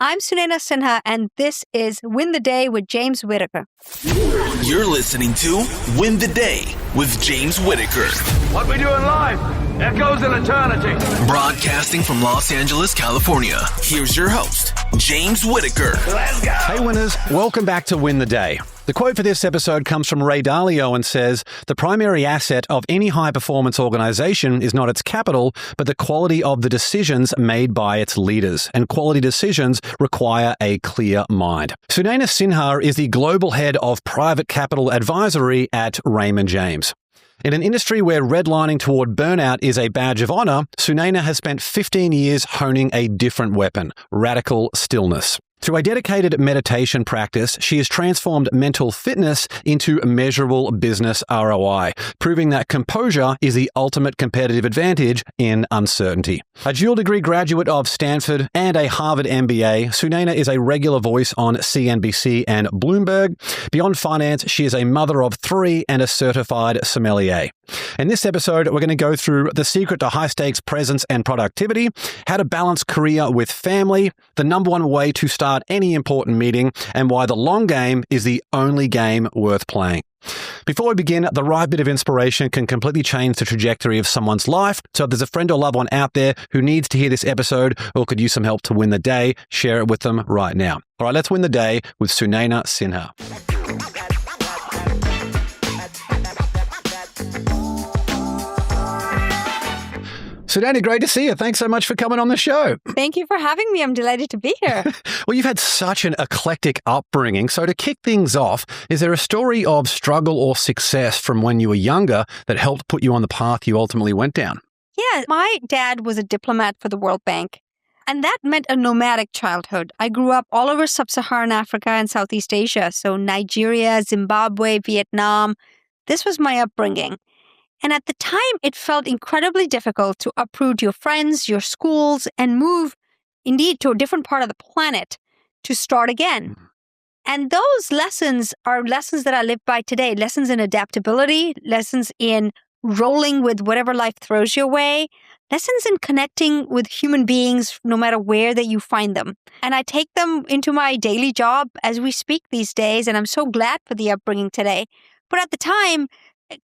I'm Sunaina Sinha, and this is Win the Day with James Whittaker. You're listening to Win the Day with James Whittaker. What we do in life echoes in eternity. Broadcasting from Los Angeles, California. Here's your host, James Whittaker. Let's go! Hey winners, welcome back to Win the Day. The quote for this episode comes from Ray Dalio and says, "The primary asset of any high-performance organization is not its capital, but the quality of the decisions made by its leaders. And quality decisions require a clear mind." Sunaina Sinha is the global head of private capital advisory at Raymond James. In an industry where redlining toward burnout is a badge of honor, Sunaina has spent 15 years honing a different weapon, radical stillness. Through a dedicated meditation practice, she has transformed mental fitness into measurable business ROI, proving that composure is the ultimate competitive advantage in uncertainty. A dual degree graduate of Stanford and a Harvard MBA, Sunaina is a regular voice on CNBC and Bloomberg. Beyond finance, she is a mother of 3 and a certified sommelier. In this episode, we're going to go through the secret to high-stakes presence and productivity, how to balance career with family, the number one way to start any important meeting, and why the long game is the only game worth playing. Before we begin, the right bit of inspiration can completely change the trajectory of someone's life. So if there's a friend or loved one out there who needs to hear this episode or could use some help to win the day, share it with them right now. All right, let's win the day with Sunaina Sinha. Sunaina, great to see you. Thanks so much for coming on the show. Thank you for having me. I'm delighted to be here. Well, you've had such an eclectic upbringing. So to kick things off, is there a story of struggle or success from when you were younger that helped put you on the path you ultimately went down? Yeah, my dad was a diplomat for the World Bank, and that meant a nomadic childhood. I grew up all over sub-Saharan Africa and Southeast Asia, so Nigeria, Zimbabwe, Vietnam. This was my upbringing. And at the time, it felt incredibly difficult to uproot your friends, your schools, and move, indeed, to a different part of the planet to start again. And those lessons are lessons that I live by today, lessons in adaptability, lessons in rolling with whatever life throws your way, lessons in connecting with human beings no matter where that you find them. And I take them into my daily job as we speak these days, and I'm so glad for the upbringing today. But at the time,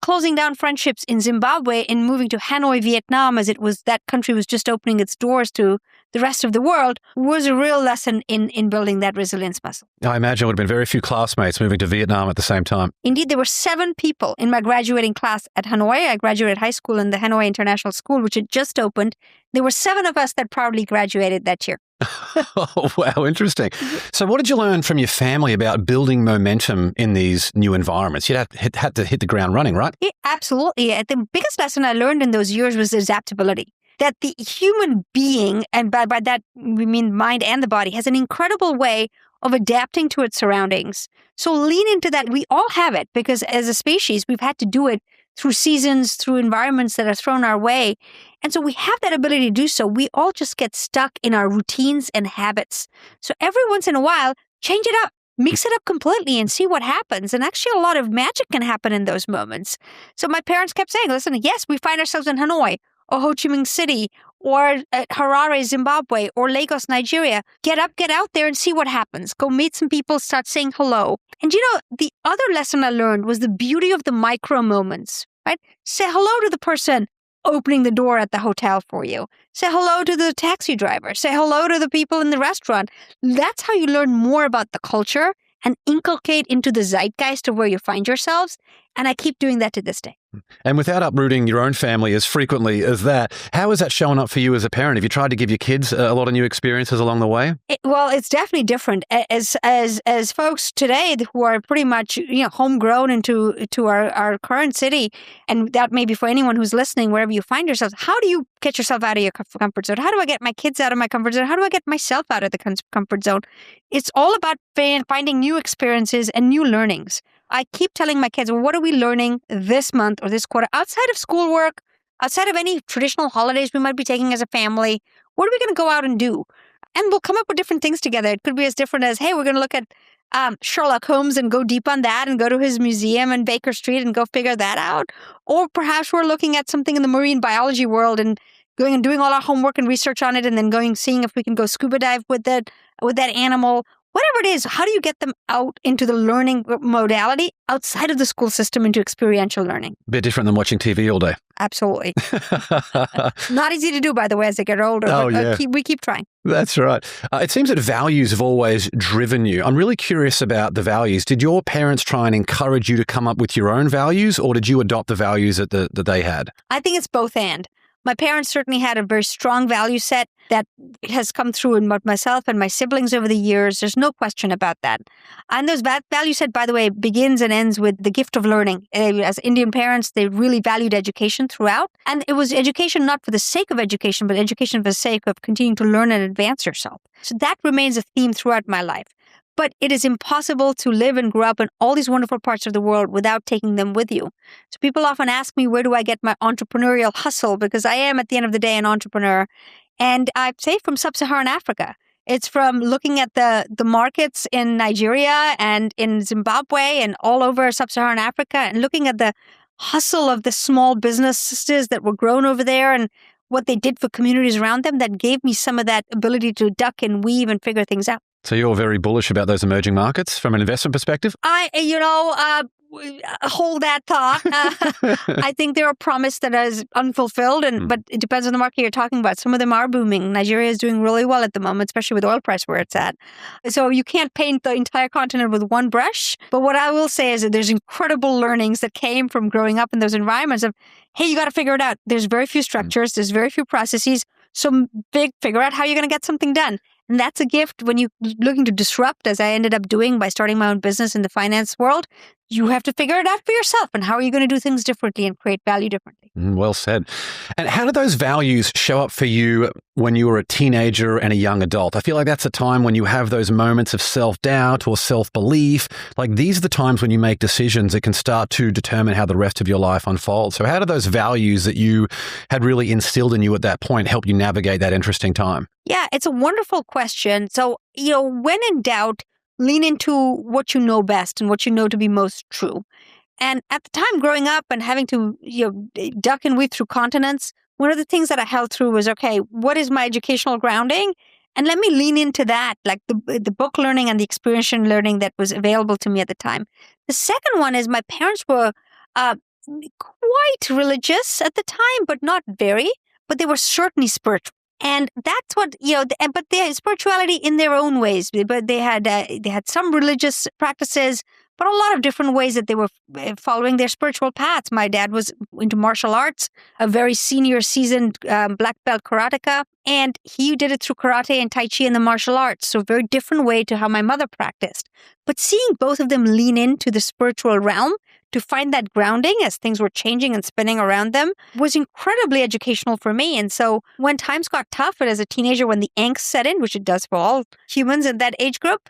closing down friendships in Zimbabwe and moving to Hanoi, Vietnam, as it was that country was just opening its doors to the rest of the world, was a real lesson in building that resilience muscle. I imagine it would have been very few classmates moving to Vietnam at the same time. Indeed, there were 7 people in my graduating class at Hanoi. I graduated high school in the Hanoi International School, which had just opened. There were 7 of us that proudly graduated that year. Oh, wow, interesting. So what did you learn from your family about building momentum in these new environments? You had to hit the ground running, right? Yeah, absolutely. The biggest lesson I learned in those years was adaptability. That the human being, and by that we mean mind and the body, has an incredible way of adapting to its surroundings. So lean into that. We all have it because as a species, we've had to do it through seasons, through environments that are thrown our way. And so we have that ability to do so. We all just get stuck in our routines and habits. So every once in a while, change it up, mix it up completely and see what happens. And actually a lot of magic can happen in those moments. So my parents kept saying, listen, yes, we find ourselves in Hanoi or Ho Chi Minh City or Harare, Zimbabwe, or Lagos, Nigeria. Get up, get out there and see what happens. Go meet some people, start saying hello. And the other lesson I learned was the beauty of the micro moments, right? Say hello to the person opening the door at the hotel for you. Say hello to the taxi driver. Say hello to the people in the restaurant. That's how you learn more about the culture and inculcate into the zeitgeist of where you find yourselves. And I keep doing that to this day. And without uprooting your own family as frequently as that, how is that showing up for you as a parent? Have you tried to give your kids a lot of new experiences along the way? Well, it's definitely different. As folks today who are pretty much homegrown into our current city, and that may be for anyone who's listening, wherever you find yourself, how do you get yourself out of your comfort zone? How do I get my kids out of my comfort zone? How do I get myself out of the comfort zone? It's all about finding new experiences and new learnings. I keep telling my kids, well, what are we learning this month or this quarter outside of schoolwork, outside of any traditional holidays we might be taking as a family? What are we going to go out and do? And we'll come up with different things together. It could be as different as, hey, we're going to look at Sherlock Holmes and go deep on that and go to his museum in Baker Street and go figure that out. Or perhaps we're looking at something in the marine biology world and going and doing all our homework and research on it and then seeing if we can go scuba dive with it. with that animal, whatever it is, how do you get them out into the learning modality outside of the school system into experiential learning? A bit different than watching TV all day. Absolutely. Not easy to do, by the way, as they get older. Oh, but, yeah. we keep trying. That's right. It seems that values have always driven you. I'm really curious about the values. Did your parents try and encourage you to come up with your own values, or did you adopt the values that they had? I think it's both and. My parents certainly had a very strong value set that has come through in myself and my siblings over the years. There's no question about that. And those value set, by the way, begins and ends with the gift of learning. As Indian parents, they really valued education throughout. And it was education not for the sake of education, but education for the sake of continuing to learn and advance yourself. So that remains a theme throughout my life. But it is impossible to live and grow up in all these wonderful parts of the world without taking them with you. So people often ask me, where do I get my entrepreneurial hustle? Because I am, at the end of the day, an entrepreneur. And I say from sub-Saharan Africa. It's from looking at the markets in Nigeria and in Zimbabwe and all over sub-Saharan Africa and looking at the hustle of the small businesses that were grown over there and what they did for communities around them that gave me some of that ability to duck and weave and figure things out. So you're very bullish about those emerging markets from an investment perspective? Hold that thought. I think they're a promise that is unfulfilled, but it depends on the market you're talking about. Some of them are booming. Nigeria is doing really well at the moment, especially with oil price where it's at. So you can't paint the entire continent with one brush. But what I will say is that there's incredible learnings that came from growing up in those environments of, hey, you got to figure it out. There's very few structures. There's very few processes. So figure out how you're going to get something done. And that's a gift when you're looking to disrupt, as I ended up doing by starting my own business in the finance world. You have to figure it out for yourself. And how are you going to do things differently and create value differently? Well said. And how did those values show up for you when you were a teenager and a young adult? I feel like that's a time when you have those moments of self-doubt or self-belief. Like these are the times when you make decisions that can start to determine how the rest of your life unfolds. So how did those values that you had really instilled in you at that point help you navigate that interesting time? Yeah, it's a wonderful question. So, when in doubt, lean into what you know best and what you know to be most true. And at the time growing up and having to, duck and weave through continents, one of the things that I held through was, okay, what is my educational grounding? And let me lean into that, like the book learning and the experiential learning that was available to me at the time. The second one is my parents were quite religious at the time, but not very, but they were certainly spiritual. And that's what, but they had spirituality in their own ways. But they had some religious practices, but a lot of different ways that they were following their spiritual paths. My dad was into martial arts, a very senior, seasoned black belt karateka, and he did it through karate and tai chi and the martial arts. So very different way to how my mother practiced. But seeing both of them lean into the spiritual realm to find that grounding as things were changing and spinning around them was incredibly educational for me. And so when times got tough, and as a teenager, when the angst set in, which it does for all humans in that age group,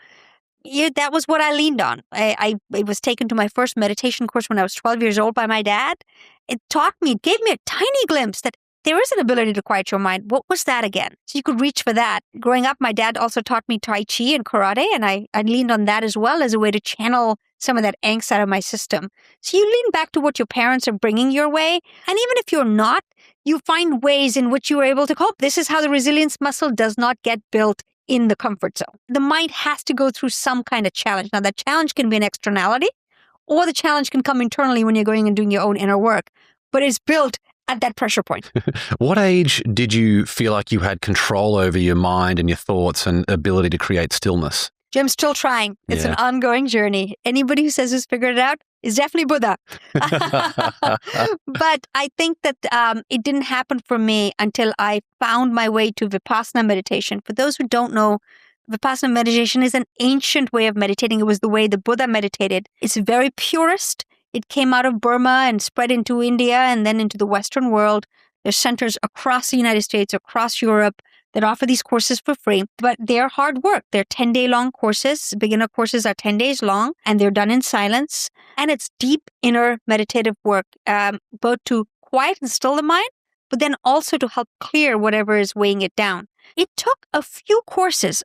that was what I leaned on. I was taken to my first meditation course when I was 12 years old by my dad. It gave me a tiny glimpse that there is an ability to quiet your mind. What was that again? So you could reach for that. Growing up, my dad also taught me Tai Chi and karate, and I leaned on that as well as a way to channel some of that angst out of my system. So you lean back to what your parents are bringing your way. And even if you're not, you find ways in which you are able to cope. This is how the resilience muscle does not get built in the comfort zone. The mind has to go through some kind of challenge. Now, that challenge can be an externality, or the challenge can come internally when you're going and doing your own inner work. But it's built at that pressure point. What age did you feel like you had control over your mind and your thoughts and ability to create stillness? Jim, still trying. It's an ongoing journey. Anybody who says who's figured it out is definitely Buddha. But I think that it didn't happen for me until I found my way to Vipassana meditation. For those who don't know, Vipassana meditation is an ancient way of meditating. It was the way the Buddha meditated. It's very purist. It came out of Burma and spread into India and then into the Western world. There's centers across the United States, across Europe, that offer these courses for free, but they're hard work. They're 10-day long courses. Beginner courses are 10 days long, and they're done in silence. And it's deep inner meditative work, both to quiet and still the mind, but then also to help clear whatever is weighing it down. It took a few courses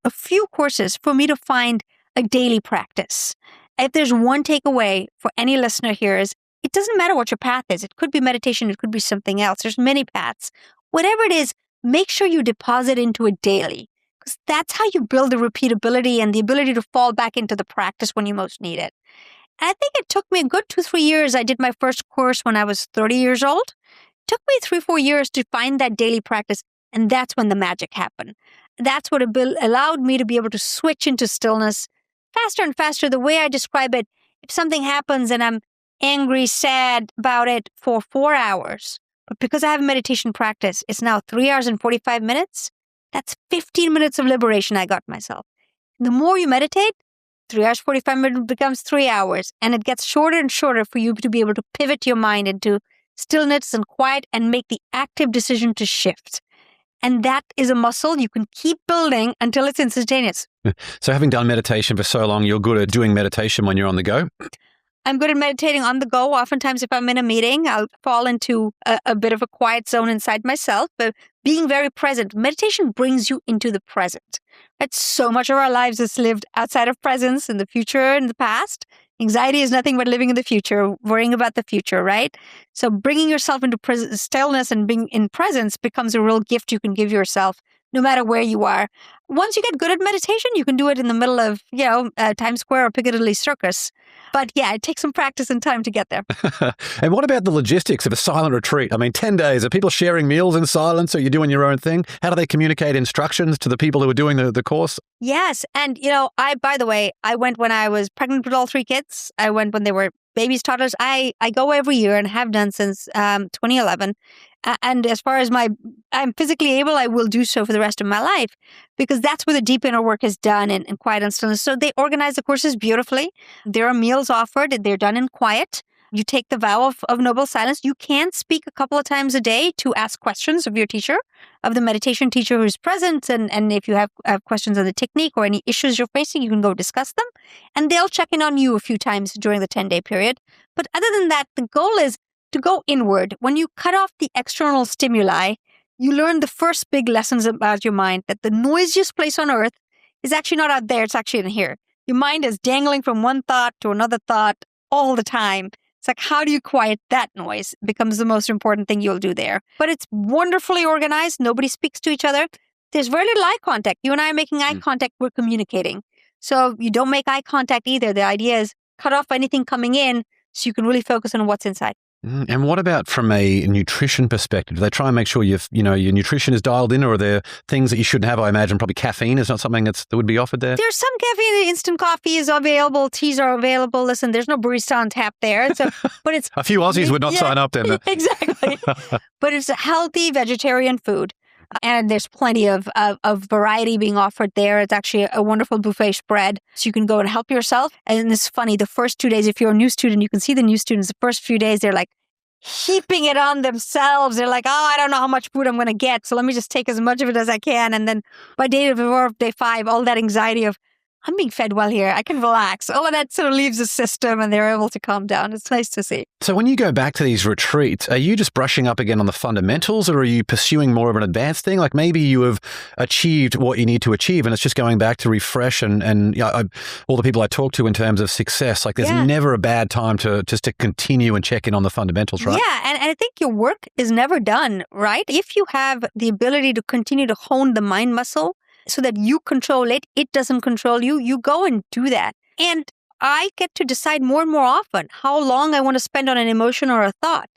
for me to find a daily practice. If there's one takeaway for any listener here is, it doesn't matter what your path is. It could be meditation. It could be something else. There's many paths. Whatever it is, make sure you deposit into it daily. because that's how you build the repeatability and the ability to fall back into the practice when you most need it. And I think it took me a good 2-3 years. I did my first course when I was 30 years old. It took me 3-4 years to find that daily practice. And that's when the magic happened. That's what allowed me to be able to switch into stillness faster and faster. The way I describe it, if something happens and I'm angry, sad about it for 4 hours, but because I have a meditation practice, it's now 3 hours and 45 minutes. That's 15 minutes of liberation I got myself. The more you meditate, 3 hours, 45 minutes becomes 3 hours. And it gets shorter and shorter for you to be able to pivot your mind into stillness and quiet and make the active decision to shift. And that is a muscle you can keep building until it's instantaneous. So having done meditation for so long, you're good at doing meditation when you're on the go? I'm good at meditating on the go. Oftentimes, if I'm in a meeting, I'll fall into a bit of a quiet zone inside myself, but being very present. Meditation brings you into the present. Right? So much of our lives is lived outside of presence, in the future, in the past. Anxiety is nothing but living in the future, worrying about the future, right? So bringing yourself into stillness and being in presence becomes a real gift you can give yourself, no matter where you are. Once you get good at meditation, you can do it in the middle of, Times Square or Piccadilly Circus. But yeah, it takes some practice and time to get there. And what about the logistics of a silent retreat? I mean, 10 days, are people sharing meals in silence? Are you doing your own thing? How do they communicate instructions to the people who are doing the course? Yes. And, by the way, I went when I was pregnant with all 3 kids. I went when they were babies, toddlers. I go every year and have done since 2011. And as far as I'm physically able, I will do so for the rest of my life, because that's where the deep inner work is done in quiet and stillness. So they organize the courses beautifully. There are meals offered. They're done in quiet. You take the vow of noble silence. You can speak a couple of times a day to ask questions of your teacher, of the meditation teacher who's present. And if you have questions on the technique or any issues you're facing, you can go discuss them. And they'll check in on you a few times during the 10-day period. But other than that, the goal is to go inward. When you cut off the external stimuli, you learn the first big lessons about your mind, that the noisiest place on earth is actually not out there, it's actually in here. Your mind is dangling from one thought to another thought all the time. It's like, how do you quiet that noise? Becomes the most important thing you'll do there. But it's wonderfully organized. Nobody speaks to each other. There's very little eye contact. You and I are making eye contact. We're communicating. So you don't make eye contact either. The idea is cut off anything coming in so you can really focus on what's inside. And what about from a nutrition perspective? Do they try and make sure your nutrition is dialed in, or are there things that you shouldn't have? I imagine probably caffeine is not something that would be offered there. There's some caffeine. Instant coffee is available. Teas are available. Listen, there's no barista on tap there. So, but it's a few Aussies would not sign up then. Exactly. But it's a healthy vegetarian food. And there's plenty of variety being offered there. It's actually a wonderful buffet spread. So you can go and help yourself. And it's funny, the first 2 days, if you're a new student, you can see the new students, the first few days, they're like heaping it on themselves. They're like, I don't know how much food I'm going to get, so let me just take as much of it as I can. And then by day 4, day 5, all that anxiety of, I'm being fed well here, I can relax. All of that sort of leaves the system and they're able to calm down. It's nice to see. So when you go back to these retreats, are you just brushing up again on the fundamentals, or are you pursuing more of an advanced thing? Like maybe you have achieved what you need to achieve and it's just going back to refresh and all the people I talk to in terms of success, like there's never a bad time to continue and check in on the fundamentals, right? Yeah, and I think your work is never done, right? If you have the ability to continue to hone the mind muscle, so that you control it, it doesn't control you, you go and do that. And I get to decide more and more often how long I want to spend on an emotion or a thought.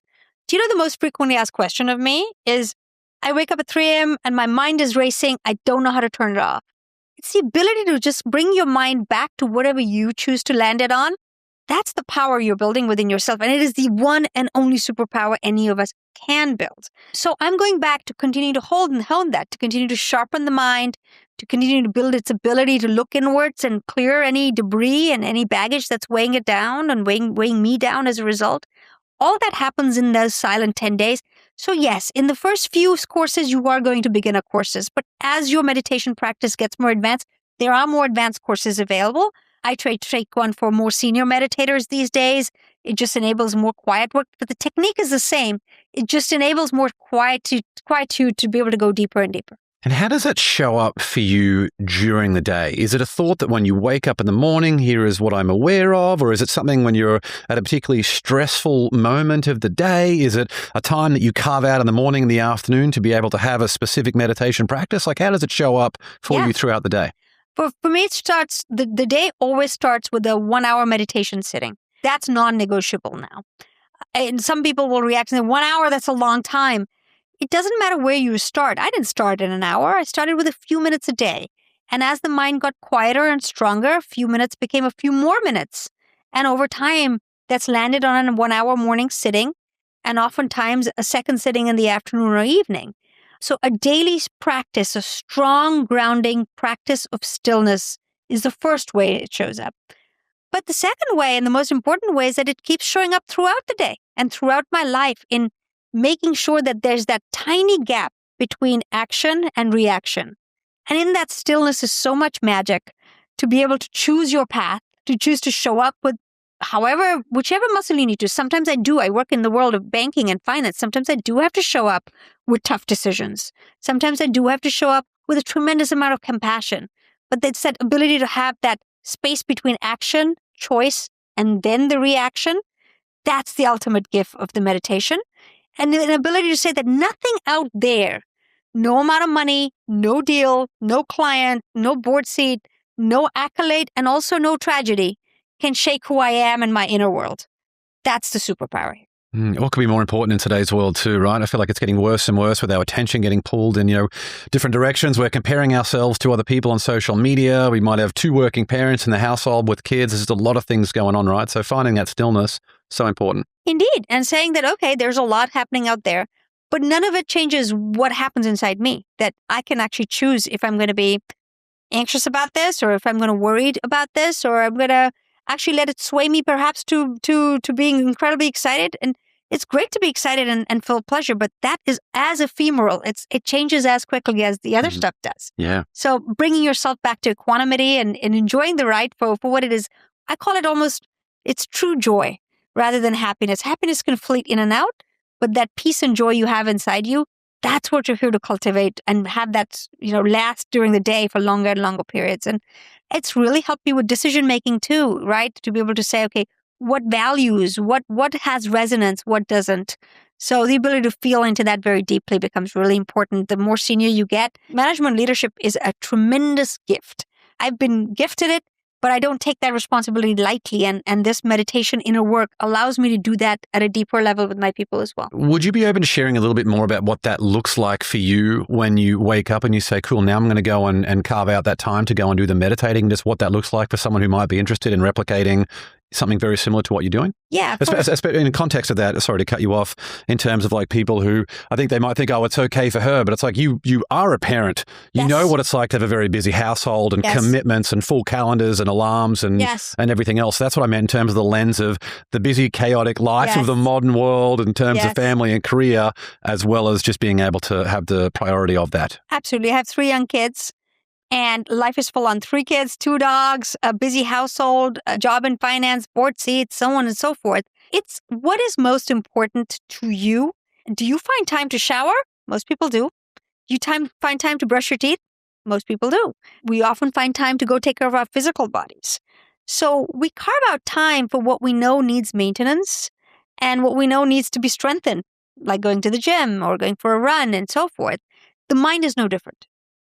Do you know the most frequently asked question of me is, I wake up at 3 a.m. and my mind is racing. I don't know how to turn it off. It's the ability to just bring your mind back to whatever you choose to land it on. That's the power you're building within yourself. And it is the one and only superpower any of us can build. So I'm going back to continue to hold and hone that, to continue to sharpen the mind, to continue to build its ability to look inwards and clear any debris and any baggage that's weighing it down and weighing me down as a result. All that happens in those silent 10 days. So yes, in the first few courses, you are going to beginner courses. But as your meditation practice gets more advanced, there are more advanced courses available. I try to take one for more senior meditators these days. It just enables more quiet work, but the technique is the same. It just enables more quietude to be able to go deeper and deeper. And how does that show up for you during the day? Is it a thought that when you wake up in the morning, here is what I'm aware of? Or is it something when you're at a particularly stressful moment of the day? Is it a time that you carve out in the morning and the afternoon to be able to have a specific meditation practice? Like, how does it show up for you throughout the day? For me, it starts, the day always starts with a 1 hour meditation sitting. That's non-negotiable now. And some people will react and say, 1 hour, that's a long time. It doesn't matter where you start. I didn't start in an hour. I started with a few minutes a day. And as the mind got quieter and stronger, a few minutes became a few more minutes. And over time, that's landed on a 1 hour morning sitting and oftentimes a second sitting in the afternoon or evening. So a daily practice, a strong grounding practice of stillness is the first way it shows up. But the second way and the most important way is that it keeps showing up throughout the day and throughout my life in making sure that there's that tiny gap between action and reaction. And in that stillness is so much magic to be able to choose your path, to choose to show up with whichever muscle you need to. Sometimes I do. I work in the world of banking and finance. Sometimes I do have to show up with tough decisions. Sometimes I do have to show up with a tremendous amount of compassion. But it's that ability to have that space between action, choice, and then the reaction. That's the ultimate gift of the meditation. And an ability to say that nothing out there, no amount of money, no deal, no client, no board seat, no accolade, and also no tragedy can shake who I am in my inner world. That's the superpower. What could be more important in today's world too, right? I feel like it's getting worse and worse with our attention getting pulled in, different directions. We're comparing ourselves to other people on social media. We might have two working parents in the household with kids. There's a lot of things going on, right? So finding that stillness, so important. Indeed. And saying that, okay, there's a lot happening out there, but none of it changes what happens inside me, that I can actually choose if I'm going to be anxious about this or if I'm going to worry about this, or I'm going to actually let it sway me perhaps to being incredibly excited. And it's great to be excited and feel pleasure, but that is as ephemeral. It changes as quickly as the other stuff does. Yeah. So bringing yourself back to equanimity and enjoying the ride for what it is, I call it almost, it's true joy rather than happiness. Happiness can fleet in and out, but that peace and joy you have inside you, that's what you're here to cultivate and have that, last during the day for longer and longer periods. And it's really helped me with decision making too, right? To be able to say, okay, what values, what has resonance, what doesn't. So the ability to feel into that very deeply becomes really important. The more senior you get, management leadership is a tremendous gift. I've been gifted it, but I don't take that responsibility lightly. And this meditation inner work allows me to do that at a deeper level with my people as well. Would you be open to sharing a little bit more about what that looks like for you when you wake up and you say, cool, now I'm going to go and carve out that time to go and do the meditating, just what that looks like for someone who might be interested in replicating something very similar to what you're doing? Yeah. In the context of that, sorry to cut you off, in terms of like people who, I think they might think, oh, it's okay for her, but it's like you are a parent. You know what it's like to have a very busy household and commitments and full calendars and alarms and everything else. That's what I meant in terms of the lens of the busy, chaotic life of the modern world in terms of family and career, as well as just being able to have the priority of that. Absolutely. I have 3 young kids. And life is full on 3 kids, 2 dogs, a busy household, a job in finance, board seats, so on and so forth. It's what is most important to you. Do you find time to shower? Most people do. Do you find time to brush your teeth? Most people do. We often find time to go take care of our physical bodies. So we carve out time for what we know needs maintenance and what we know needs to be strengthened, like going to the gym or going for a run and so forth. The mind is no different.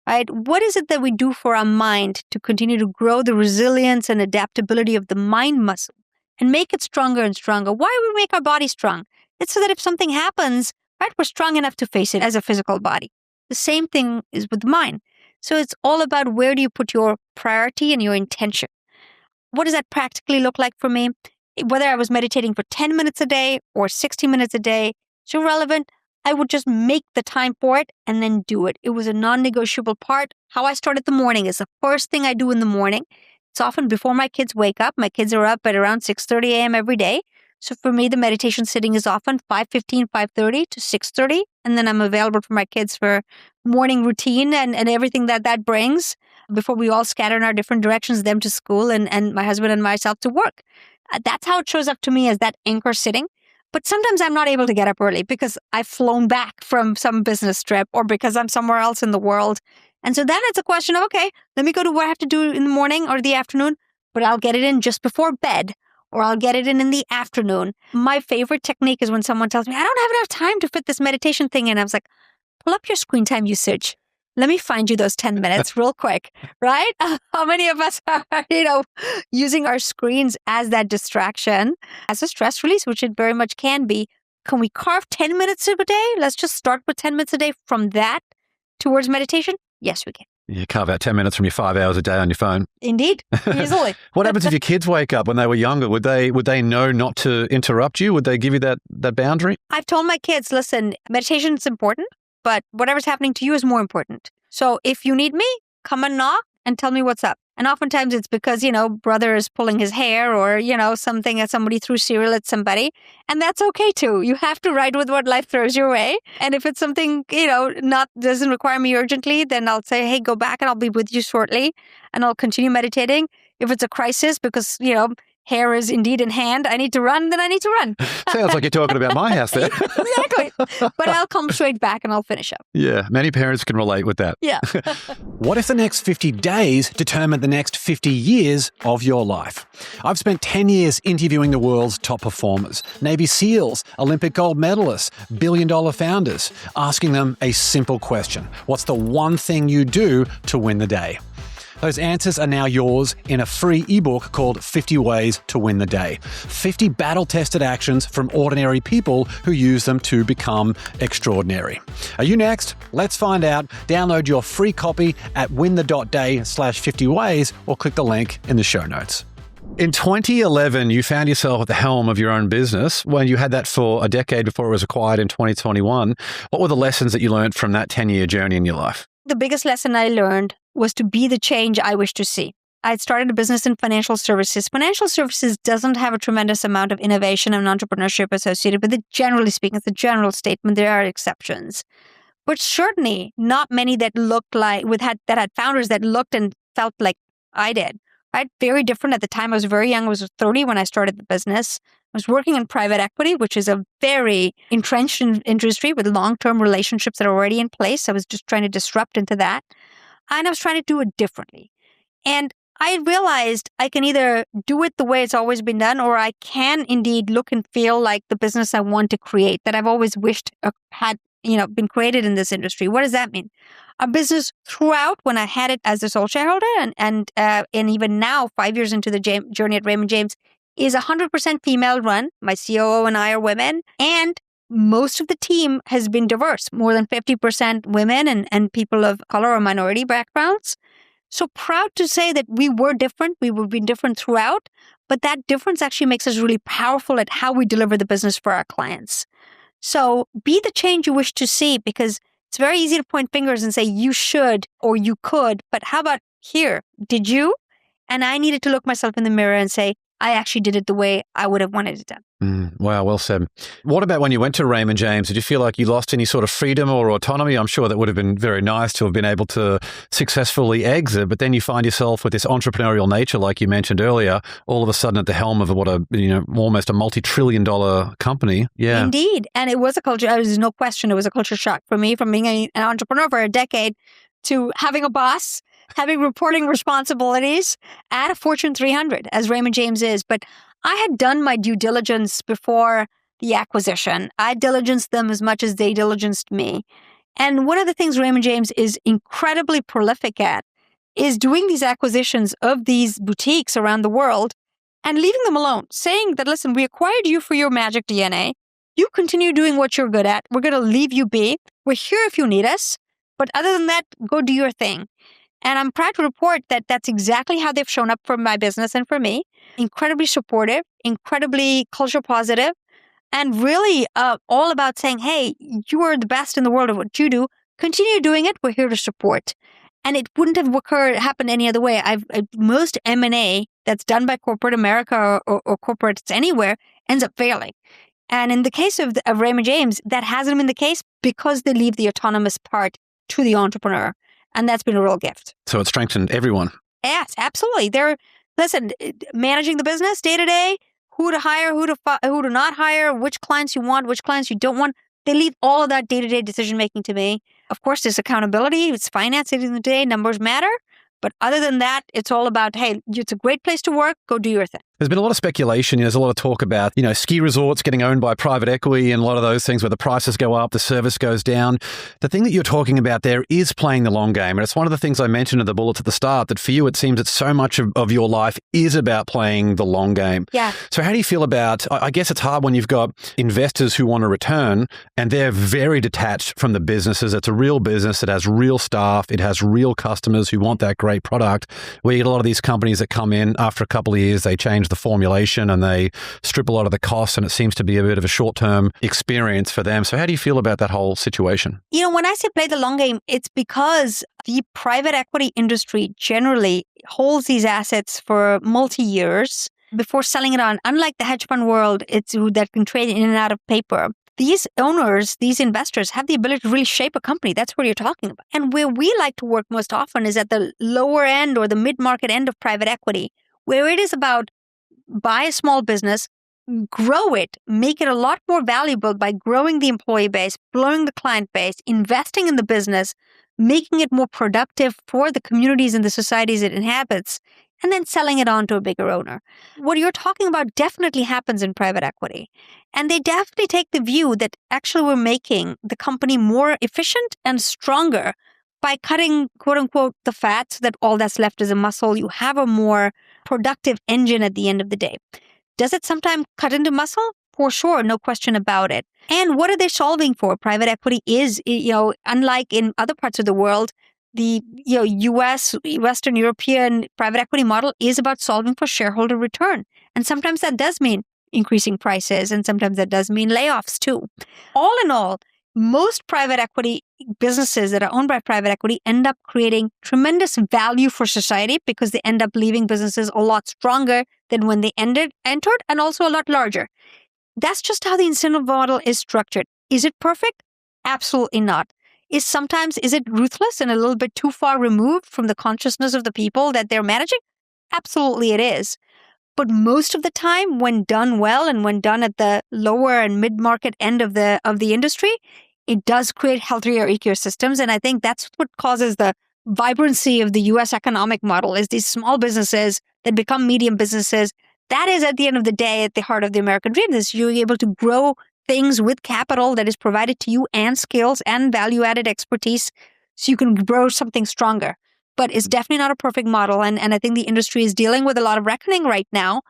Right? What is it that we do for our mind to continue to grow the resilience and adaptability of the mind muscle and make it stronger and stronger? Why do we make our body strong? It's so that if something happens, right, we're strong enough to face it as a physical body. The same thing is with the mind. So it's all about where do you put your priority and your intention. What does that practically look like for me? Whether I was meditating for 10 minutes a day or 60 minutes a day, it's irrelevant. I would just make the time for it and then do it. It was a non-negotiable part. How I started the morning is the first thing I do in the morning. It's often before my kids wake up. My kids are up at around 6:30 a.m. every day. So for me, the meditation sitting is often 5:15, 5:30 to 6:30. And then I'm available for my kids for morning routine and everything that brings before we all scatter in our different directions, them to school and my husband and myself to work. That's how it shows up to me as that anchor sitting. But sometimes I'm not able to get up early because I've flown back from some business trip or because I'm somewhere else in the world. And so then it's a question of, okay, let me go to what I have to do in the morning or the afternoon, but I'll get it in just before bed or I'll get it in the afternoon. My favorite technique is when someone tells me, I don't have enough time to fit this meditation thing in. I was like, pull up your screen time usage. Let me find you those 10 minutes real quick, right? How many of us are, using our screens as that distraction, as a stress release, which it very much can be. Can we carve 10 minutes a day? Let's just start with 10 minutes a day from that towards meditation. Yes, we can. You carve out 10 minutes from your 5 hours a day on your phone. Indeed, easily. What happens if your kids wake up when they were younger? Would they know not to interrupt you? Would they give you that boundary? I've told my kids, listen, meditation is important, but whatever's happening to you is more important. So if you need me, come and knock and tell me what's up. And oftentimes it's because, brother is pulling his hair or, something that somebody threw cereal at somebody. And that's okay too. You have to ride with what life throws your way. And if it's something, doesn't require me urgently, then I'll say, hey, go back and I'll be with you shortly. And I'll continue meditating. If it's a crisis because, hair is indeed in hand, I need to run, then I need to run. Sounds like you're talking about my house there. Exactly. But I'll come straight back and I'll finish up. Yeah, many parents can relate with that. Yeah. What if the next 50 days determine the next 50 years of your life? I've spent 10 years interviewing the world's top performers, Navy SEALs, Olympic gold medalists, billion-dollar founders, asking them a simple question. What's the one thing you do to win the day? Those answers are now yours in a free ebook called 50 Ways to Win the Day. 50 battle-tested actions from ordinary people who use them to become extraordinary. Are you next? Let's find out. Download your free copy at winthe.day/50ways or click the link in the show notes. In 2011, you found yourself at the helm of your own business when you had that for a decade before it was acquired in 2021. What were the lessons that you learned from that 10-year journey in your life? The biggest lesson I learned was to be the change I wish to see. I had started a business in financial services. Financial services doesn't have a tremendous amount of innovation and entrepreneurship associated with it. Generally speaking, it's a general statement. There are exceptions. But certainly not many that looked like, that had founders that looked and felt like I did. Right? Very different at the time. I was very young. I was 30 when I started the business. I was working in private equity, which is a very entrenched industry with long-term relationships that are already in place. I was just trying to disrupt into that. And I was trying to do it differently. And I realized I can either do it the way it's always been done, or I can indeed look and feel like the business I want to create that I've always wished had been created in this industry. What does that mean? Our business throughout, when I had it as the sole shareholder and even now, 5 years into the journey at Raymond James, is 100% female run. My COO and I are women. And most of the team has been diverse, more than 50% women and people of color or minority backgrounds. So proud to say that we were different. We've been different throughout, but that difference actually makes us really powerful at how we deliver the business for our clients. So be the change you wish to see, because it's very easy to point fingers and say you should or you could, but how about here? Did you? And I needed to look myself in the mirror and say, I actually did it the way I would have wanted it done. Wow, well said. What about when you went to Raymond James? Did you feel like you lost any sort of freedom or autonomy? I'm sure that would have been very nice to have been able to successfully exit, but then you find yourself with this entrepreneurial nature, like you mentioned earlier, all of a sudden at the helm of almost a multi-trillion-dollar company. Yeah, indeed. And it was a culture. There's no question. It was a culture shock for me, from being an entrepreneur for a decade to having a boss, having reporting responsibilities at a Fortune 300, as Raymond James is. But I had done my due diligence before the acquisition. I diligenced them as much as they diligenced me. And one of the things Raymond James is incredibly prolific at is doing these acquisitions of these boutiques around the world and leaving them alone, saying that, listen, we acquired you for your magic DNA. You continue doing what you're good at. We're going to leave you be. We're here if you need us. But other than that, go do your thing. And I'm proud to report that that's exactly how they've shown up for my business and for me. Incredibly supportive, incredibly culture positive, and really all about saying, hey, you are the best in the world of what you do. Continue doing it. We're here to support. And it wouldn't have happened any other way. Most M&A that's done by corporate America or corporates anywhere ends up failing. And in the case of Raymond James, that hasn't been the case because they leave the autonomous part to the entrepreneur. And that's been a real gift. So it strengthened everyone. Yes, absolutely. Managing the business day to day, who to hire, who to not hire, which clients you want, which clients you don't want. They leave all of that day-to-day decision-making to me. Of course, there's accountability. It's finance at the end of the day. Numbers matter. But other than that, it's all about, hey, it's a great place to work. Go do your thing. There's been a lot of speculation. There's a lot of talk about, ski resorts getting owned by private equity and a lot of those things where the prices go up, the service goes down. The thing that you're talking about there is playing the long game. And it's one of the things I mentioned in the bullets at the start, that for you, it seems that so much of your life is about playing the long game. Yeah. So how do you feel about, I guess it's hard when you've got investors who want a return and they're very detached from the businesses. It's a real business. It has real staff. It has real customers who want that great product. Where you get a lot of these companies that come in after a couple of years, they change the formulation and they strip a lot of the costs, and it seems to be a bit of a short-term experience for them. So how do you feel about that whole situation? When I say play the long game, it's because the private equity industry generally holds these assets for multi-years before selling it on. Unlike the hedge fund world, that can trade in and out of paper. These owners, these investors have the ability to really shape a company. That's what you're talking about. And where we like to work most often is at the lower end or the mid-market end of private equity, where it is about buy a small business, grow it, make it a lot more valuable by growing the employee base, growing the client base, investing in the business, making it more productive for the communities and the societies it inhabits, and then selling it on to a bigger owner. What you're talking about definitely happens in private equity. And they definitely take the view that actually we're making the company more efficient and stronger by cutting, quote unquote, the fat so that all that's left is a muscle. You have a more productive engine at the end of the day. Does it sometimes cut into muscle? For sure, no question about it. And what are they solving for? Private equity is, unlike in other parts of the world, the US, Western European private equity model is about solving for shareholder return. And sometimes that does mean increasing prices, and sometimes that does mean layoffs too. All in all, most private equity businesses that are owned by private equity end up creating tremendous value for society because they end up leaving businesses a lot stronger than when they entered, and also a lot larger. That's just how the incentive model is structured. Is it perfect? Absolutely not. Is it ruthless and a little bit too far removed from the consciousness of the people that they're managing? Absolutely it is. But most of the time, when done well and when done at the lower and mid-market end of the industry, it does create healthier ecosystems. And I think that's what causes the vibrancy of the U.S. economic model, is these small businesses that become medium businesses. That is, at the end of the day, at the heart of the American dream, is you're able to grow things with capital that is provided to you and skills and value-added expertise so you can grow something stronger. But it's definitely not a perfect model. And I think the industry is dealing with a lot of reckoning right now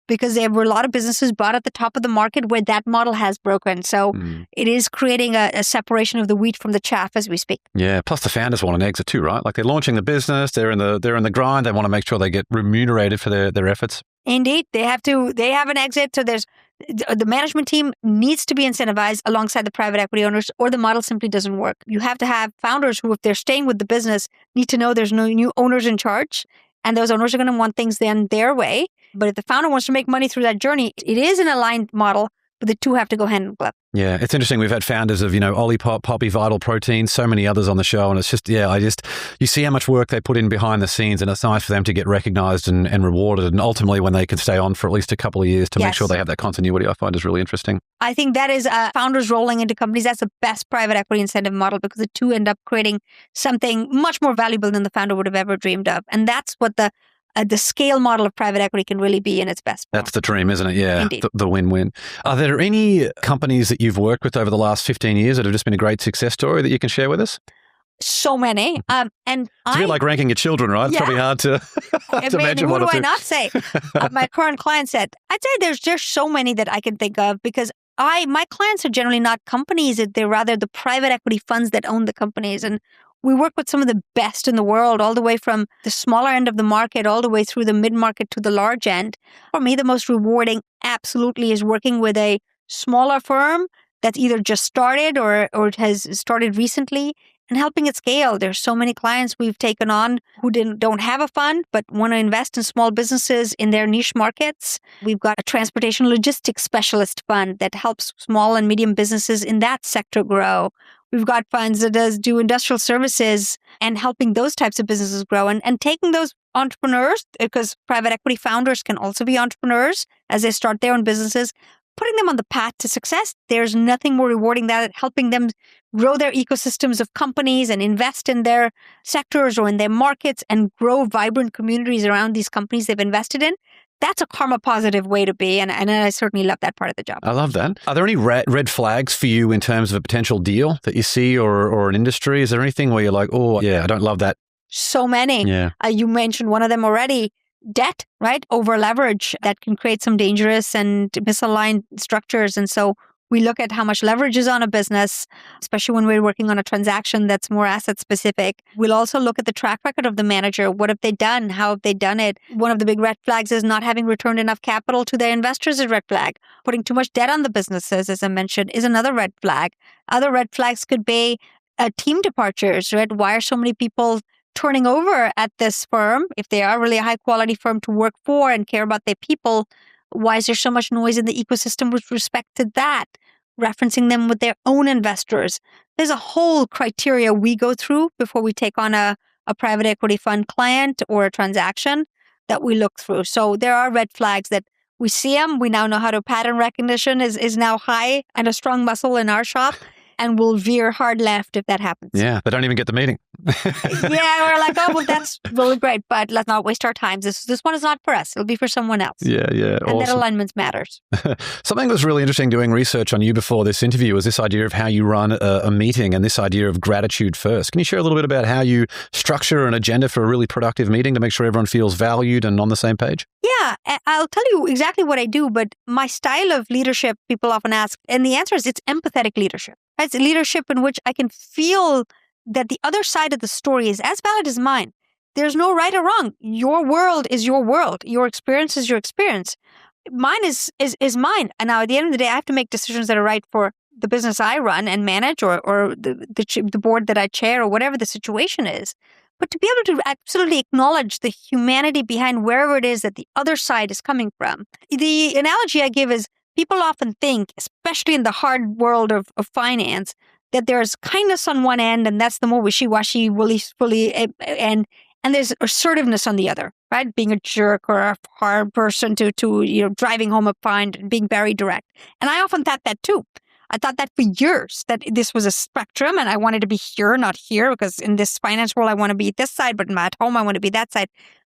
because there were a lot of businesses bought at the top of the market where that model has broken. So it is creating a separation of the wheat from the chaff as we speak. Yeah. Plus the founders want an exit too, right? Like they're launching the business, they're in the grind. They want to make sure they get remunerated for their efforts. Indeed. They have an exit. So the management team needs to be incentivized alongside the private equity owners, or the model simply doesn't work. You have to have founders who, if they're staying with the business, need to know there's no new owners in charge, and those owners are going to want things then their way. But if the founder wants to make money through that journey, it is an aligned model, but the two have to go hand in glove. Yeah, it's interesting. We've had founders of, Olipop, Poppy, Vital Protein, so many others on the show. And it's just, you see how much work they put in behind the scenes, and it's nice for them to get recognized and rewarded. And ultimately, when they can stay on for at least a couple of years to make sure they have that continuity, I find is really interesting. I think that is founders rolling into companies. That's the best private equity incentive model because the two end up creating something much more valuable than the founder would have ever dreamed of. And that's what the scale model of private equity can really be in its best form. That's the dream, isn't it? Yeah, Indeed. The win-win. Are there any companies that you've worked with over the last 15 years that have just been a great success story that you can share with us? So many. And it's a bit like ranking your children, right? It's probably hard to imagine what one or do two. I not say? My current client said, I'd say there's so many that I can think of because my clients are generally not companies. They're rather the private equity funds that own the companies. And we work with some of the best in the world, all the way from the smaller end of the market, all the way through the mid-market to the large end. For me, the most rewarding absolutely is working with a smaller firm that's either just started or has started recently and helping it scale. There's so many clients we've taken on who don't have a fund but want to invest in small businesses in their niche markets. We've got a transportation logistics specialist fund that helps small and medium businesses in that sector grow. We've got funds that do industrial services and helping those types of businesses grow and taking those entrepreneurs, because private equity founders can also be entrepreneurs as they start their own businesses, putting them on the path to success. There's nothing more rewarding than helping them grow their ecosystems of companies and invest in their sectors or in their markets and grow vibrant communities around these companies they've invested in. That's a karma positive way to be. And I certainly love that part of the job. I love that. Are there any red flags for you in terms of a potential deal that you see or an industry? Is there anything where you're like, oh, yeah, I don't love that? So many. Yeah. You mentioned one of them already. Debt, right? Over leverage that can create some dangerous and misaligned structures. And so we look at how much leverage is on a business, especially when we're working on a transaction that's more asset specific. We'll also look at the track record of the manager. What have they done? How have they done it? One of the big red flags is not having returned enough capital to their investors is a red flag. Putting too much debt on the businesses, as I mentioned, is another red flag. Other red flags could be team departures, right? Why are so many people turning over at this firm? If they are really a high quality firm to work for and care about their people, why is there so much noise in the ecosystem with respect to that? Referencing them with their own investors. There's a whole criteria we go through before we take on a private equity fund client or a transaction that we look through. So there are red flags that we see them. We now know how to pattern recognition is now high and a strong muscle in our shop. And we'll veer hard left if that happens. Yeah, they don't even get the meeting. Yeah, we're like, oh, well, that's really great, but let's not waste our time. This one is not for us. It'll be for someone else. Yeah, And awesome. that alignment matters. Something that was really interesting doing research on you before this interview was this idea of how you run a meeting and this idea of gratitude first. Can you share a little bit about how you structure an agenda for a really productive meeting to make sure everyone feels valued and on the same page? Yeah, I'll tell you exactly what I do, but my style of leadership, people often ask, and the answer is it's empathetic leadership. It's leadership in which I can feel that the other side of the story is as valid as mine. There's no right or wrong. Your world is your world. Your experience is your experience. Mine is mine. And now at the end of the day, I have to make decisions that are right for the business I run and manage or the board that I chair or whatever the situation is. But to be able to absolutely acknowledge the humanity behind wherever it is that the other side is coming from. The analogy I give is people often think, especially in the hard world of finance, that there's kindness on one end, and that's the more wishy-washy, woolly, and there's assertiveness on the other, right? Being a jerk or a hard person to driving home a fine and being very direct. And I often thought that too. I thought that for years, that this was a spectrum and I wanted to be here, not here, because in this finance world, I want to be this side, but at home, I want to be that side.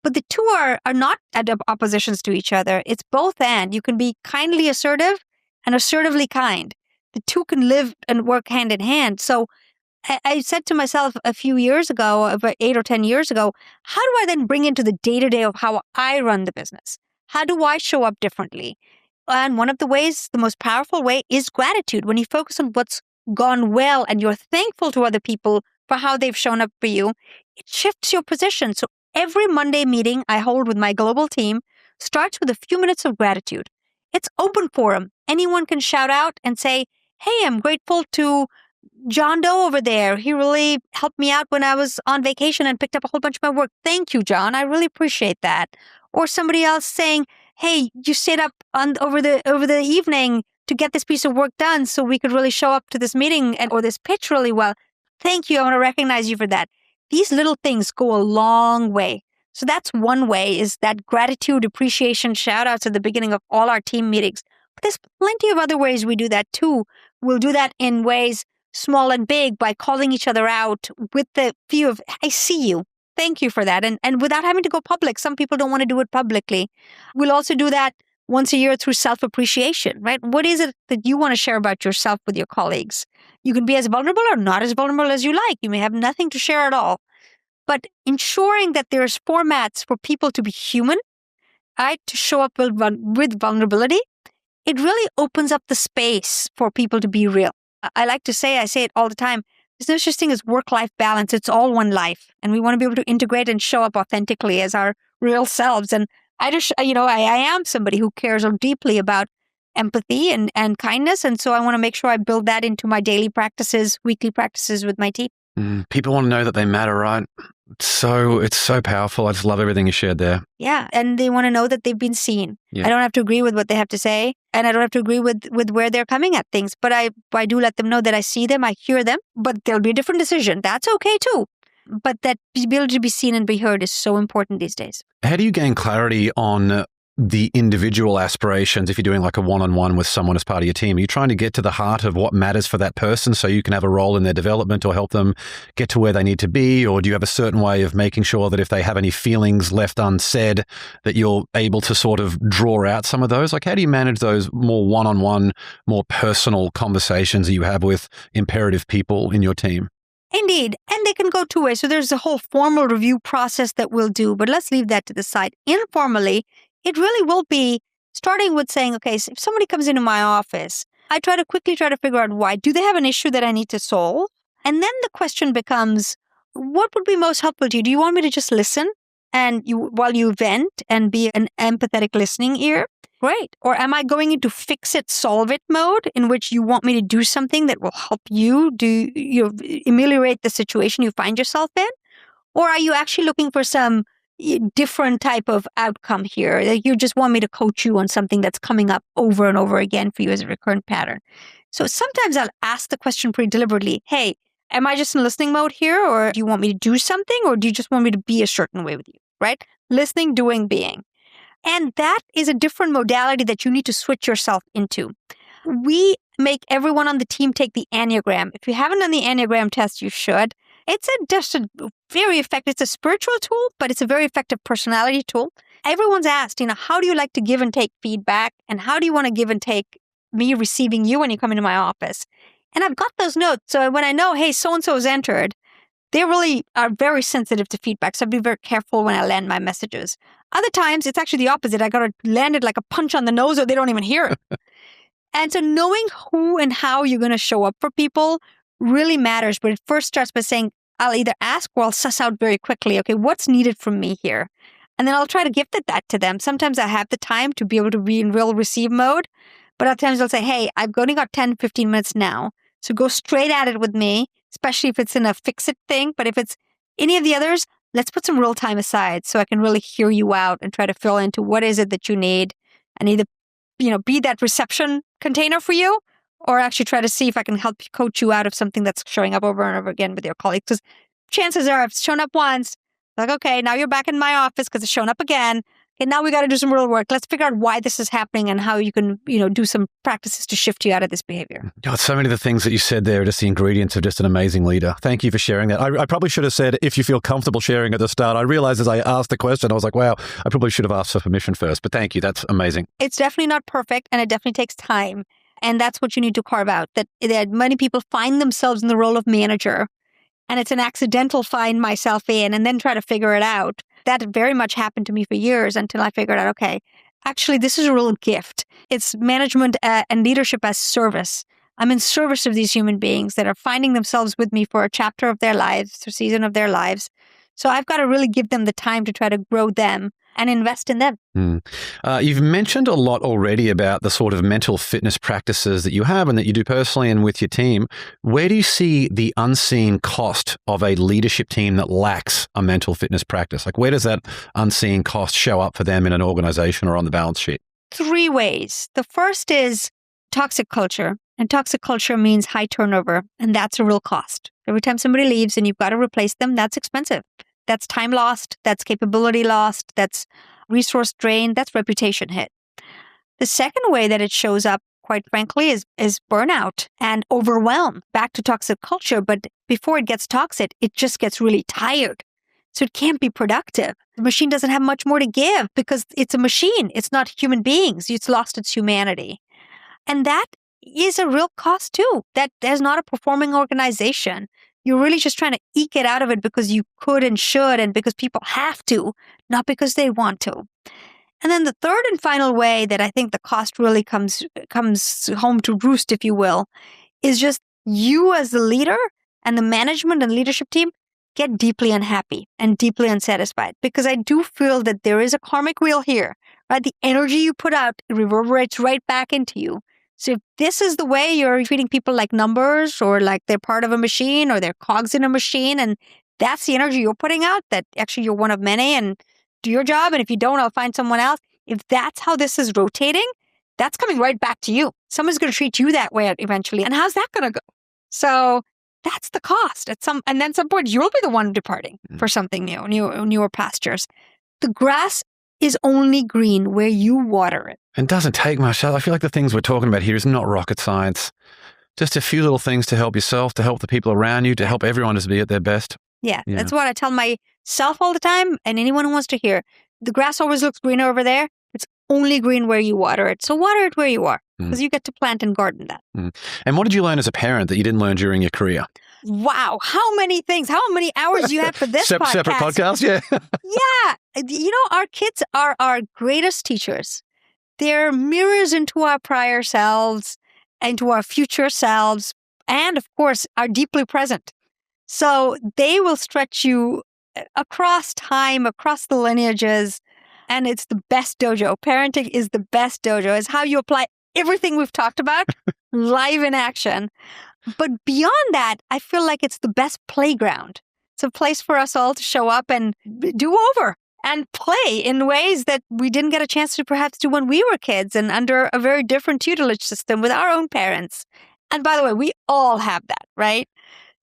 But the two are not at oppositions to each other. It's both and. You can be kindly assertive and assertively kind. The two can live and work hand in hand. So I said to myself a few years ago, about 8 or 10 years ago, how do I then bring into the day-to-day of how I run the business? How do I show up differently? And one of the ways, the most powerful way, is gratitude. When you focus on what's gone well and you're thankful to other people for how they've shown up for you, it shifts your position. So every Monday meeting I hold with my global team starts with a few minutes of gratitude. It's open forum. Anyone can shout out and say, hey, I'm grateful to John Doe over there. He really helped me out when I was on vacation and picked up a whole bunch of my work. Thank you, John. I really appreciate that. Or somebody else saying, hey, you stayed up over the evening to get this piece of work done so we could really show up to this meeting or this pitch really well. Thank you. I want to recognize you for that. These little things go a long way. So that's one way, is that gratitude, appreciation, shout outs at the beginning of all our team meetings. But there's plenty of other ways we do that too. We'll do that in ways small and big by calling each other out with the view of, I see you. Thank you for that. And without having to go public. Some people don't want to do it publicly. We'll also do that once a year through self-appreciation, right? What is it that you want to share about yourself with your colleagues? You can be as vulnerable or not as vulnerable as you like. You may have nothing to share at all. But ensuring that there's formats for people to be human, right, to show up with vulnerability, it really opens up the space for people to be real. I say it all the time, there's no such thing as work-life balance. It's all one life. And we want to be able to integrate and show up authentically as our real selves. And I am somebody who cares deeply about empathy and kindness. And so I want to make sure I build that into my daily practices, weekly practices with my team. People want to know that they matter, right? It's so powerful. I just love everything you shared there. Yeah. And they want to know that they've been seen. Yeah. I don't have to agree with what they have to say. And I don't have to agree with where they're coming at things. But I do let them know that I see them, I hear them, but there'll be a different decision. That's okay too. But that ability to be seen and be heard is so important these days. How do you gain clarity on the individual aspirations if you're doing like a one-on-one with someone as part of your team? Are you trying to get to the heart of what matters for that person so you can have a role in their development or help them get to where they need to be? Or do you have a certain way of making sure that if they have any feelings left unsaid, that you're able to sort of draw out some of those? Like, how do you manage those more one-on-one, more personal conversations that you have with imperative people in your team? Indeed. And they can go two ways. So there's a whole formal review process that we'll do, but let's leave that to the side. Informally, it really will be starting with saying, okay, so if somebody comes into my office, I quickly try to figure out why. Do they have an issue that I need to solve? And then the question becomes, what would be most helpful to you? Do you want me to just listen and while you vent and be an empathetic listening ear? Great. Or am I going into fix it, solve it mode in which you want me to do something that will help you ameliorate the situation you find yourself in? Or are you actually looking for some different type of outcome here? Like you just want me to coach you on something that's coming up over and over again for you as a recurrent pattern. So sometimes I'll ask the question pretty deliberately, hey, am I just in listening mode here? Or do you want me to do something? Or do you just want me to be a certain way with you, right? Listening, doing, being. And that is a different modality that you need to switch yourself into. We make everyone on the team take the Enneagram. If you haven't done the Enneagram test, you should. It's just a very effective, it's a spiritual tool, but it's a very effective personality tool. Everyone's asked, how do you like to give and take feedback? And how do you want to give and take me receiving you when you come into my office? And I've got those notes. So when I know, hey, so-and-so has entered, they really are very sensitive to feedback. So I'd be very careful when I land my messages. Other times, it's actually the opposite. I got to land it like a punch on the nose or they don't even hear it. And so knowing who and how you're going to show up for people really matters. But it first starts by saying, I'll either ask or I'll suss out very quickly, okay, what's needed from me here? And then I'll try to gift that to them. Sometimes I have the time to be able to be in real receive mode. But other times I'll say, hey, I've only got 10, 15 minutes now. So go straight at it with me, especially if it's in a fix-it thing. But if it's any of the others, let's put some real time aside so I can really hear you out and try to fill into what is it that you need and either, be that reception container for you or actually try to see if I can help coach you out of something that's showing up over and over again with your colleagues. Because chances are, if it's shown up once, like, okay, now you're back in my office because it's shown up again. Okay, now we got to do some real work. Let's figure out why this is happening and how you can, do some practices to shift you out of this behavior. God, so many of the things that you said there are just the ingredients of just an amazing leader. Thank you for sharing that. I probably should have said, if you feel comfortable sharing at the start. I realized as I asked the question, I was like, wow, I probably should have asked for permission first. But thank you. That's amazing. It's definitely not perfect and it definitely takes time. And that's what you need to carve out, that many people find themselves in the role of manager. And it's an accidental find myself in and then try to figure it out. That very much happened to me for years until I figured out, okay, actually, this is a real gift. It's management and leadership as service. I'm in service of these human beings that are finding themselves with me for a chapter of their lives, a season of their lives. So I've got to really give them the time to try to grow them and invest in them. You've mentioned a lot already about the sort of mental fitness practices that you have and that you do personally and with your team. Where do you see the unseen cost of a leadership team that lacks a mental fitness practice? Like, where does that unseen cost show up for them in an organization or on the balance sheet? 3 ways. The first is toxic culture. And toxic culture means high turnover. And that's a real cost. Every time somebody leaves and you've got to replace them, that's expensive. That's time lost, that's capability lost, that's resource drain, that's reputation hit. The second way that it shows up, quite frankly, is burnout and overwhelm. Back to toxic culture, but before it gets toxic, it just gets really tired. So it can't be productive. The machine doesn't have much more to give because it's a machine. It's not human beings. It's lost its humanity. And that is a real cost too. That there's not a performing organization. You're really just trying to eke it out of it because you could and should and because people have to, not because they want to. And then the third and final way that I think the cost really comes home to roost, if you will, is just you as the leader and the management and leadership team get deeply unhappy and deeply unsatisfied. Because I do feel that there is a karmic wheel here, right? The energy you put out reverberates right back into you. So if this is the way you're treating people like numbers or like they're part of a machine or they're cogs in a machine, and that's the energy you're putting out, that actually you're one of many and do your job. And if you don't, I'll find someone else. If that's how this is rotating, that's coming right back to you. Someone's going to treat you that way eventually. And how's that going to go? So That's the cost. And then at some point, you'll be the one departing for something newer pastures. The grass is only green where you water it. And doesn't take much. I feel like the things we're talking about here is not rocket science. Just a few little things to help yourself, to help the people around you, to help everyone to be at their best. Yeah, that's what I tell myself all the time, and anyone who wants to hear. The grass always looks greener over there. It's only green where you water it. So water it where you are, because you get to plant and garden that. And what did you learn as a parent that you didn't learn during your career? Wow, how many things? How many hours do you have for this podcast? Separate podcast, yeah. Yeah. Our kids are our greatest teachers. They're mirrors into our prior selves, into our future selves, and of course, are deeply present. So they will stretch you across time, across the lineages, and it's the best dojo. Parenting is the best dojo. It's how you apply everything we've talked about live in action. But beyond that, I feel like it's the best playground. It's a place for us all to show up and do over and play in ways that we didn't get a chance to perhaps do when we were kids and under a very different tutelage system with our own parents. And by the way, we all have that, right?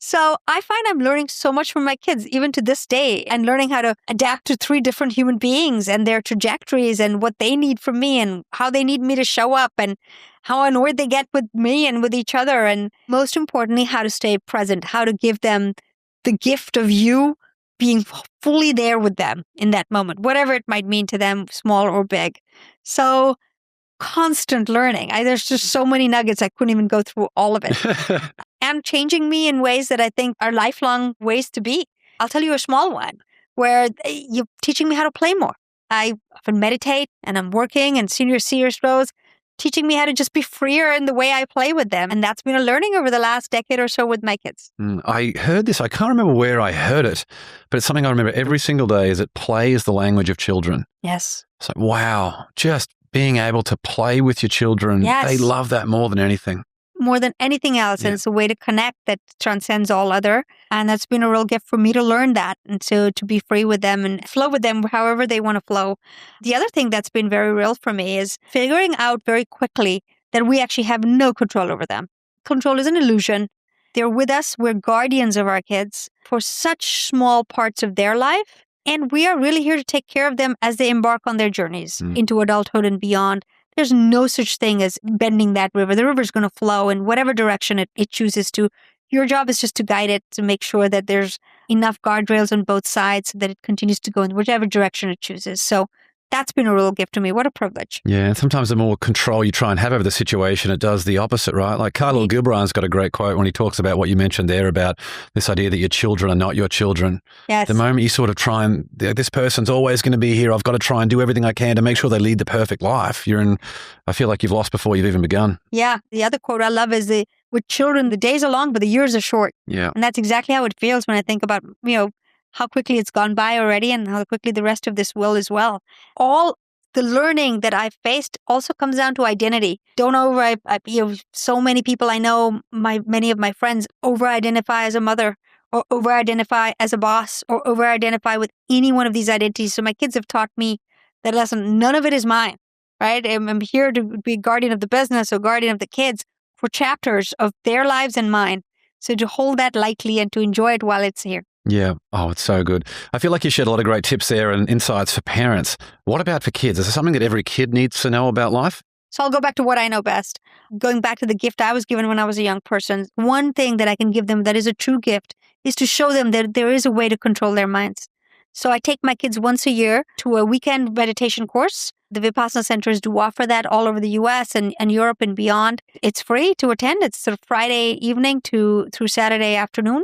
So I find I'm learning so much from my kids, even to this day, and learning how to adapt to 3 different human beings and their trajectories and what they need from me and how they need me to show up and how annoyed they get with me and with each other. And most importantly, how to stay present, how to give them the gift of you being fully there with them in that moment, whatever it might mean to them, small or big. So constant learning. There's just so many nuggets. I couldn't even go through all of it. And changing me in ways that I think are lifelong ways to be. I'll tell you a small one where you're teaching me how to play more. I often meditate and I'm working in senior seers roles, teaching me how to just be freer in the way I play with them. And that's been a learning over the last decade or so with my kids. I heard this. I can't remember where I heard it, but it's something I remember every single day is that play is the language of children. Yes. It's like, wow, just being able to play with your children. Yes. They love that more than anything. More than anything else. And it's a way to connect that transcends all other. And that's been a real gift for me to learn that and to be free with them and flow with them however they want to flow. The other thing that's been very real for me is figuring out very quickly that we actually have no control over them. Control is an illusion. They're with us. We're guardians of our kids for such small parts of their life. And we are really here to take care of them as they embark on their journeys into adulthood and beyond. There's no such thing as bending that river. The river's going to flow in whatever direction it chooses to. Your job is just to guide it, to make sure that there's enough guardrails on both sides so that it continues to go in whichever direction it chooses. So that's been a real gift to me. What a privilege. Yeah, and sometimes the more control you try and have over the situation, it does the opposite, right? Like Khalil Gibran's got a great quote when he talks about what you mentioned there about this idea that your children are not your children. Yes. The moment you sort of try and, this person's always going to be here, I've got to try and do everything I can to make sure they lead the perfect life. I feel like you've lost before you've even begun. Yeah. The other quote I love is with children, the days are long, but the years are short. Yeah. And that's exactly how it feels when I think about, how quickly it's gone by already and how quickly the rest of this will as well. All the learning that I've faced also comes down to identity. So many people I know, many of my friends over-identify as a mother or over-identify as a boss or over-identify with any one of these identities. So my kids have taught me that lesson. None of it is mine, right? I'm here to be guardian of the business or guardian of the kids for chapters of their lives and mine. So to hold that lightly and to enjoy it while it's here. Yeah. Oh, it's so good. I feel like you shared a lot of great tips there and insights for parents. What about for kids? Is there something that every kid needs to know about life? So I'll go back to what I know best. Going back to the gift I was given when I was a young person, one thing that I can give them that is a true gift is to show them that there is a way to control their minds. So I take my kids once a year to a weekend meditation course. The Vipassana centers do offer that all over the US and Europe and beyond. It's free to attend. It's sort of Friday evening through Saturday afternoon.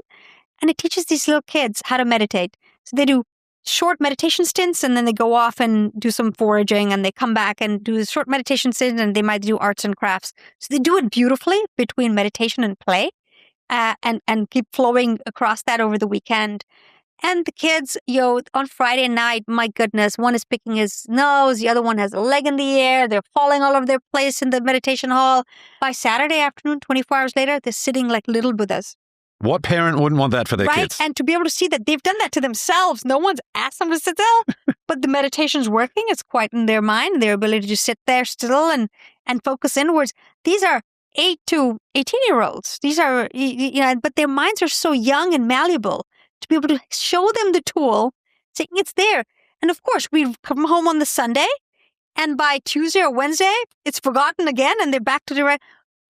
And it teaches these little kids how to meditate. So they do short meditation stints and then they go off and do some foraging and they come back and do a short meditation stint and they might do arts and crafts. So they do it beautifully between meditation and play and keep flowing across that over the weekend. And the kids, on Friday night, my goodness, one is picking his nose, the other one has a leg in the air, they're falling all over their place in the meditation hall. By Saturday afternoon, 24 hours later, they're sitting like little Buddhas. What parent wouldn't want that for their kids? And to be able to see that they've done that to themselves. No one's asked them to sit still, but the meditation's working. It's quieting their mind, their ability to sit there still and focus inwards. These are 8 to 18-year-olds. These are, but their minds are so young and malleable to be able to show them the tool, saying it's there. And of course, we come home on the Sunday, and by Tuesday or Wednesday, it's forgotten again, and they're back to the right.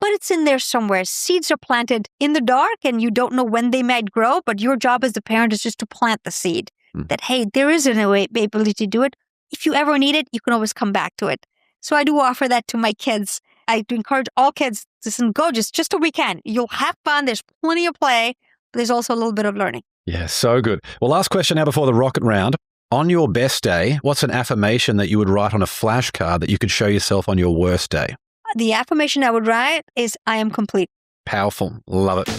But it's in there somewhere. Seeds are planted in the dark, and you don't know when they might grow, but your job as the parent is just to plant the seed. That, hey, there is an ability to do it. If you ever need it, you can always come back to it. So I do offer that to my kids. I do encourage all kids to go just a weekend. You'll have fun. There's plenty of play, but there's also a little bit of learning. Yeah, so good. Well, last question now before the rocket round. On your best day, what's an affirmation that you would write on a flashcard that you could show yourself on your worst day? The affirmation I would write is, I am complete. Powerful. Love it.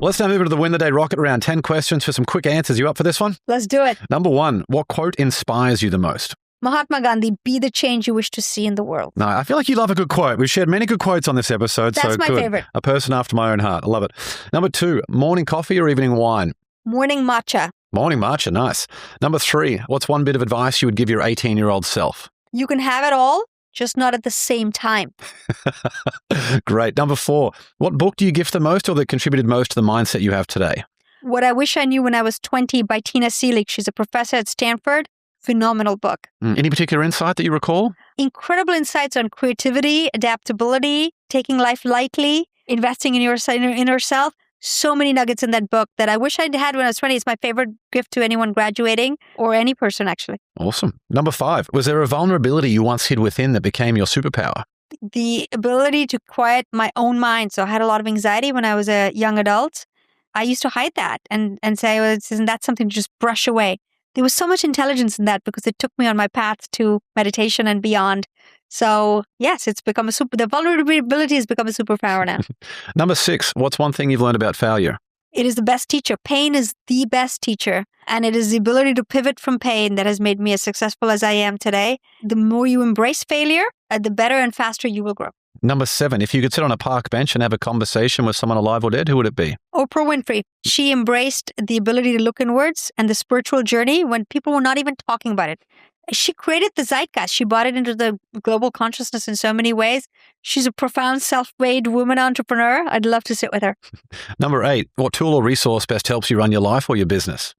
Let's now move into the Win the Day Rocket Round. 10 questions for some quick answers. You up for this one? Let's do it. Number 1, what quote inspires you the most? Mahatma Gandhi, be the change you wish to see in the world. No, I feel like you love a good quote. We've shared many good quotes on this episode. That's so my good. favorite. A person after my own heart. I love it. Number 2, morning coffee or evening wine? Morning matcha. Morning matcha, nice. Number 3, what's one bit of advice you would give your 18-year-old self? You can have it all, just not at the same time. Great. Number 4, what book do you gift the most or that contributed most to the mindset you have today? What I Wish I Knew When I Was 20 by Tina Seelig. She's a professor at Stanford. Phenomenal book. Any particular insight that you recall? Incredible insights on creativity, adaptability, taking life lightly, investing in your inner self. So many nuggets in that book that I wish I'd had when I was 20. It's my favorite gift to anyone graduating or any person, actually. Awesome. Number 5, was there a vulnerability you once hid within that became your superpower? The ability to quiet my own mind. So I had a lot of anxiety when I was a young adult. I used to hide that and say, well, isn't that something to just brush away? There was so much intelligence in that because it took me on my path to meditation and beyond. So yes, it's become the vulnerability has become a superpower now. Number 6, what's one thing you've learned about failure? It is the best teacher. Pain is the best teacher. And it is the ability to pivot from pain that has made me as successful as I am today. The more you embrace failure, the better and faster you will grow. Number 7, if you could sit on a park bench and have a conversation with someone alive or dead, who would it be? Oprah Winfrey. She embraced the ability to look inwards and the spiritual journey when people were not even talking about it. She created the zeitgeist. She brought it into the global consciousness in so many ways. She's a profound self-made woman entrepreneur. I'd love to sit with her. Number 8, what tool or resource best helps you run your life or your business?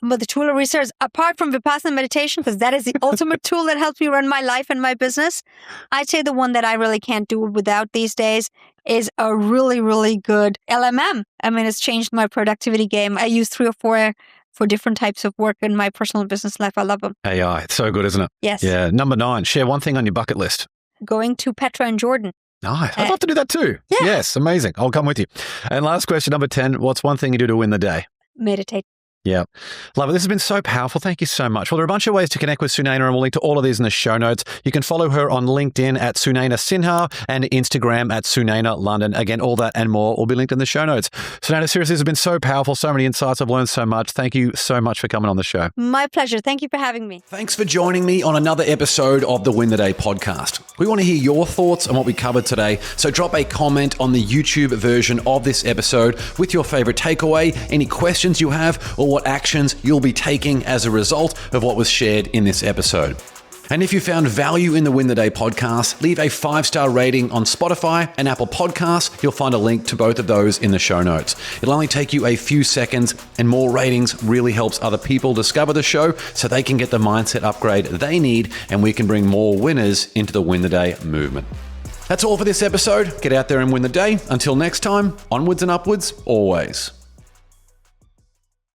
But the tool or resource, apart from Vipassana meditation, because that is the ultimate tool that helps me run my life and my business, I'd say the one that I really can't do without these days is a really, really good LMM. I mean, it's changed my productivity game. I use 3 or 4 for different types of work in my personal and business life. I love them. AI, it's so good, isn't it? Yes. Yeah. Number 9, share one thing on your bucket list. Going to Petra and Jordan. Nice. I'd love to do that too. Yeah. Yes, amazing. I'll come with you. And last question, number 10, what's one thing you do to win the day? Meditate. Yeah. Love it. This has been so powerful. Thank you so much. Well, there are a bunch of ways to connect with Sunaina, and we'll link to all of these in the show notes. You can follow her on LinkedIn at Sunaina Sinha and Instagram at Sunaina London. Again, all that and more will be linked in the show notes. Sunaina, seriously, this has been so powerful. So many insights. I've learned so much. Thank you so much for coming on the show. My pleasure. Thank you for having me. Thanks for joining me on another episode of the Win the Day podcast. We want to hear your thoughts on what we covered today. So drop a comment on the YouTube version of this episode with your favorite takeaway, any questions you have, or what actions you'll be taking as a result of what was shared in this episode. And if you found value in the Win the Day podcast, leave a 5-star rating on Spotify and Apple Podcasts. You'll find a link to both of those in the show notes. It'll only take you a few seconds, and more ratings really helps other people discover the show so they can get the mindset upgrade they need, and we can bring more winners into the Win the Day movement. That's all for this episode. Get out there and win the day. Until next time, onwards and upwards, always.